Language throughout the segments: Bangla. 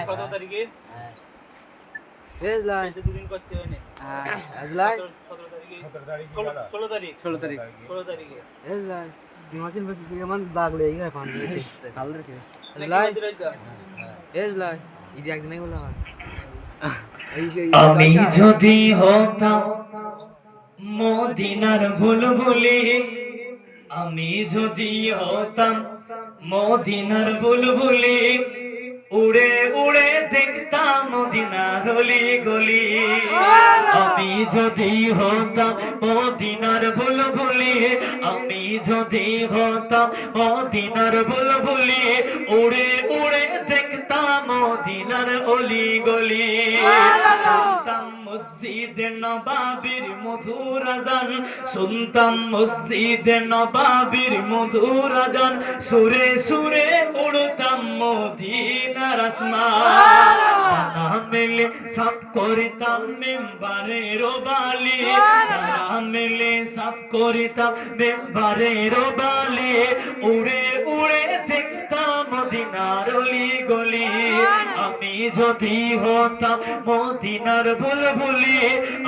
কত তারিখে? দুদিন করতে হয় না। 16 তারিখ। 16 তারিখে। দাগ লেগে গেছে পানি আমি যদি হতাম মদিনার বুলবুলি, আমি যদি হতাম মদিনার বুলবুলি, উড়ে উড়ে দেখতাম মদিনার অলি গলি। আমি যদি হতাম মদিনার বুলবুলি, আমি যদি হতাম মদিনার বুলবুলি, উড়ে উড়ে দেখতাম মদিনার অলি গলি। শুনতাম মসজিদে নবাবির মধুর আযান, শুনতাম মসজিদে নবাবির মধুর আযান, সুরে সুরে উড়তাম মদিনার আসমান। তারা মেলে সাফ করিতাম মেম্বারের বালি, তারা মেলে সাফ করিতাম মেম্বারের বালি, উড়ে উড়ে দেখতাম মদিনার অলি গলি। আমি যদি হতাম মদিনার বুলবুলি,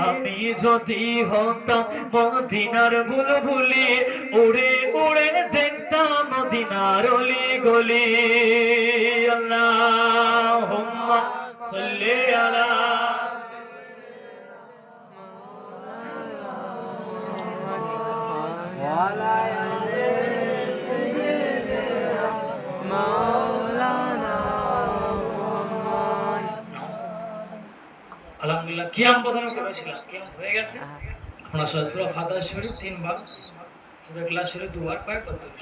আমি যদি হতাম মদিনার বুলবুলি, উড়ে উড়ে দেখতাম মদিনার অলি গলি। আল্লাহুম্মা সাল্লি আলা আলহামদুলিল্লাহ। কিয়াম প্রথমে করেছিলাম, কিয়াম হয়ে গেছে। আপনার সূরা ফাতিহা শরীফ 3 বার, সূরা ইখলাস শরীফ 2 বার পাঠ করতে হবে।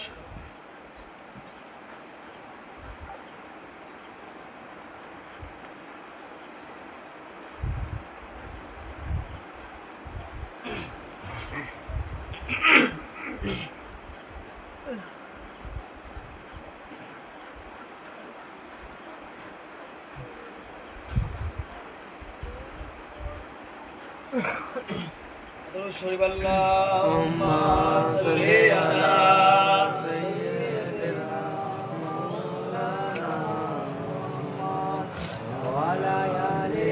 শরীফ আল্লাহুম্মা সাল্লি আলা সাইয়্যিদিনা মাওলানা ওয়া আলা আলি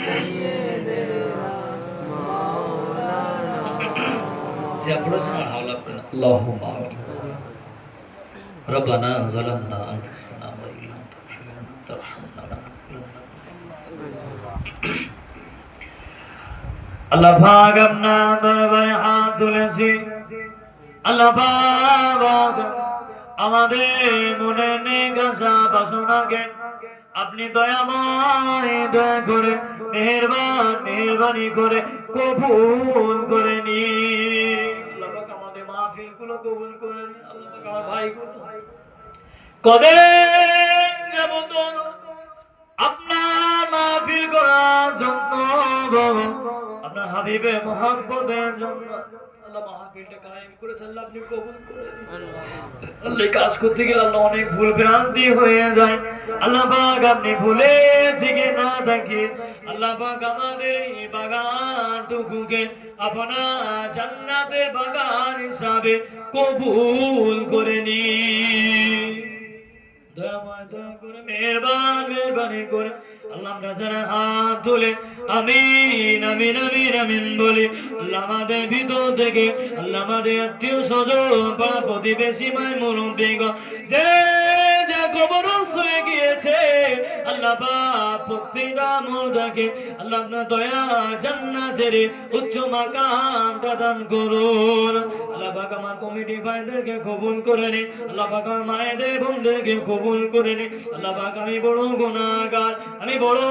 সাইয়্যিদিনা মাওলানা। যা পড়েছেন হাওলা করেন। আল্লাহুম্মা আমিন। রব্বানা যালামনা আনফুসানা ওয়া ইল্লাম তাগফির লানা ওয়া তারহামনা লানাকুনান্না। আল্লাহ পাক আপনার দরবারে হাত তুলেছি। আল্লাহ পাক আমাদের মনে নেক আশা বাসনাকে আপনি দয়াময় দয়া করে মেহেরবানি করে কবুল করে নিন। আল্লাহ পাক আমাদের মাহফিল গুলো কবুল করে নিন। আল্লাহ পাক আমার ভাইগুলো কবে যাবত আপনার মাহফিল করার জন্য, আপনার হাবিবের মুহাব্বতের জন্য আল্লাহ মাহফিলটা কায়েম করেছেন। আল্লাহ আপনি কবুল করে নিন। আল্লাহ কাজ করতে গেলে আল্লাহ অনেক ভুল ভ্রান্তি হয়ে যায়। আল্লাহ পাক আপনি ভুলে থেকে না থাকে আল্লাহ পাক আমাদের এই বাগানটুকুকে আপনার জান্নাতের বাগান হিসাবে কবুল করে নিন। দয়াময় দয়া করে মেহেরবানি করে আল্লাহ আমরা যারা হাত তুলে আমিন আমিন আমিন আমিন বলি, আল্লাহ আমাদের ভিতর থেকে আল্লাহ আমাদের আত্মীয় স্বজন পাড়া প্রতিবেশী মায় মুরব্বিগণ যে যা কবরস্থ হয়ে গিয়েছে আল্লাহ পাক প্রত্যেকটা মুর্দাকে আল্লাহ আপনার দয়া জান্নাতের উচ্চ মাকাম প্রদান করুন। আল্লাহ পাক আমার কমিটি ভাইদেরকে কবুল করে নিন। আল্লাহ পাক আমার মায়েদের বোনদেরকে কবুল করে নিন। আল্লাহ পাক আমি বড় গুনাহগার, আমি বড়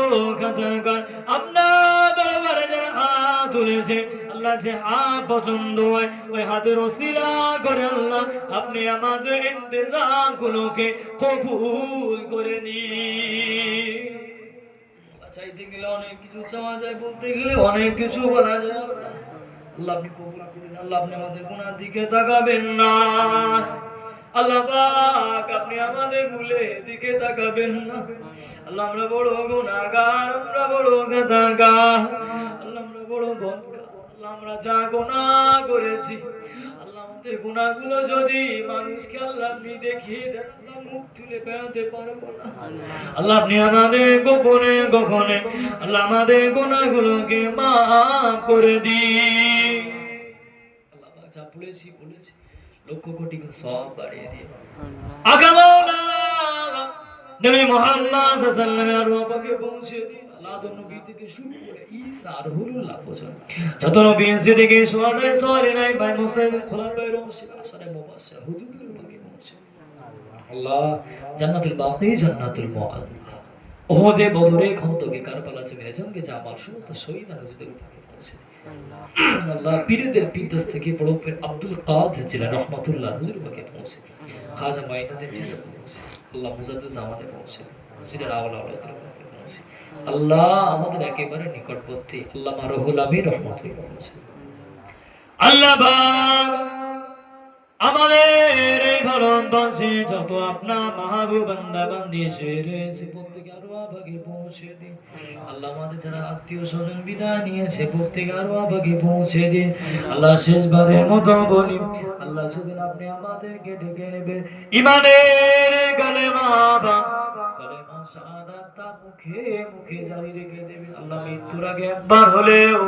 খাতাকার, আপনার দরবারে যারা হাত তুলেছে আল্লাহ যে হাত পছন্দ হয় ওই হাতের ওসিলা করে আল্লাহ আপনি আমাদের ইন্তজাম গুলোকে কবুল করে নিন। চাইতে গেলে অনেক কিছু চাওয়া যায়, বলতে গেলে অনেক কিছু বলা যায়। আল্লাহ আপনি কবুল করেন। আল্লাহ আপনি আমাদের গুনার দিকে তাকাবেন না। আল্লাহ পাক আপনি আমাদের ভুলের দিকে তাকাবেন না। আল্লাহ আমরা বড় গুনাহগার, আমরা বড় খাতাকার, আল্লাহ আমরা বড় বদকার। আল্লাহ আমরা যা গুনাহ করেছি আল্লাহ আমাদের গুনাহগুলো যদি মানুষকে আল্লাহ আপনি দেখিয়ে দেন, আল্লাহ মুখ তুলে বেড়াতে পারবো না। আল্লাহ আপনি আমাদের গোপনে গোপনে আল্লাহ আমাদের গুনাহগুলোকে মাফ করে দিন। আল্লাহ পাক যা বলেছি লক্ষ কোটি গুণ সওয়াব বাড়িয়ে দিন। আকা মাওলা নবী মুহাম্মদ সাল্লাল্লাহু আলাইহি ওয়াসাল্লামের রূপকে পৌঁছে দিন। আল্লাহ নবী থেকে শুরু করে ঈসা আর হুরুল্লাহ পর্যন্ত যত নবী সিদ্দিক শুহাদা সালিহিন ভাই মুসলিম খোলাফায়ে রাশিদিন আশারে মুবাশশির হুজুরদের রূপকে পৌঁছে আল্লাহ জান্নাতুল বাকি জান্নাতুল মুআদ ওহদে বদরে খন্দকে কারবালা জমিনে জঙ্গে জামাল সমস্ত শহীদ নজিদের রূপকে পৌঁছে আল্লাহ পীরদের পীরদাস থেকে বড় পীর আব্দুল কাদের জিলানী রহমাতুল্লাহ হুজুর রূপকে পৌঁছে খাজা মাইনুদ্দিন চিশতি পৌঁছে আল্লাহ মুজাদ্দিদ জামাতে পৌঁছে হুজুরের আওলা আওলাদের রূপকে পৌঁছে আল্লাহ আমাদের একেবারে নিকটবর্তী আল্লাহ রহুল আমির রহমাতুল্লাহ পৌঁছে আল্লাহ আমাদের এই ভারতবর্ষে যত আপনার মাহবুব বান্দা বান্দি এসেছে প্রত্যেকে আরো আগে পৌঁছে দিন। আল্লাহ আমাদের যারা আত্মীয় স্বজন বিদায় নিয়েছে প্রত্যেকে আরো আগে পৌঁছে দিন। আল্লাহ শেষবারের মতো বলি আল্লাহ সেদিন আপনি আমাদেরকে ডেকে নেবেন ইমানের কালেমা কালেমা শাহাদাত তা মুখে মুখে জারি রেখে দেবেন। আল্লাহ মৃত্যুর আগে একবার হলেও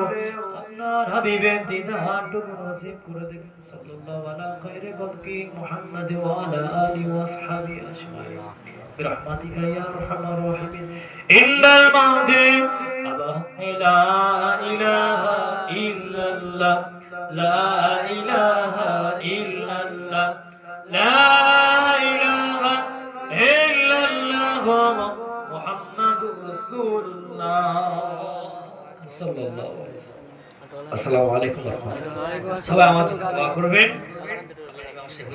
আপনার হাবিবের দিদারটুকু নসিব করে দেবেন। সাল্লাল্লাহু আলা খায়রি খালকি মুহাম্মাদ ওয়া আলা আলিহি ওয়া আসহাবিহি আজমাইন বিরহমাতিকা ইয়া আরহামার রাহিমিন ইন্নাল মাউতি লা ইলাহা ইল্লাল্লাহ লা ইলাহা ইল্লাল্লাহ লা ইলাহা ইল্লাল্লাহ মুহাম্মাদুর রাসূলুল্লাহ সাল্লাল্লাহু আলাইহি ওয়াসাল্লাম। আসসালামু আলাইকুম ওয়া রাহমাতুল্লাহ। সবাই আমার জন্য দোয়া করবেন।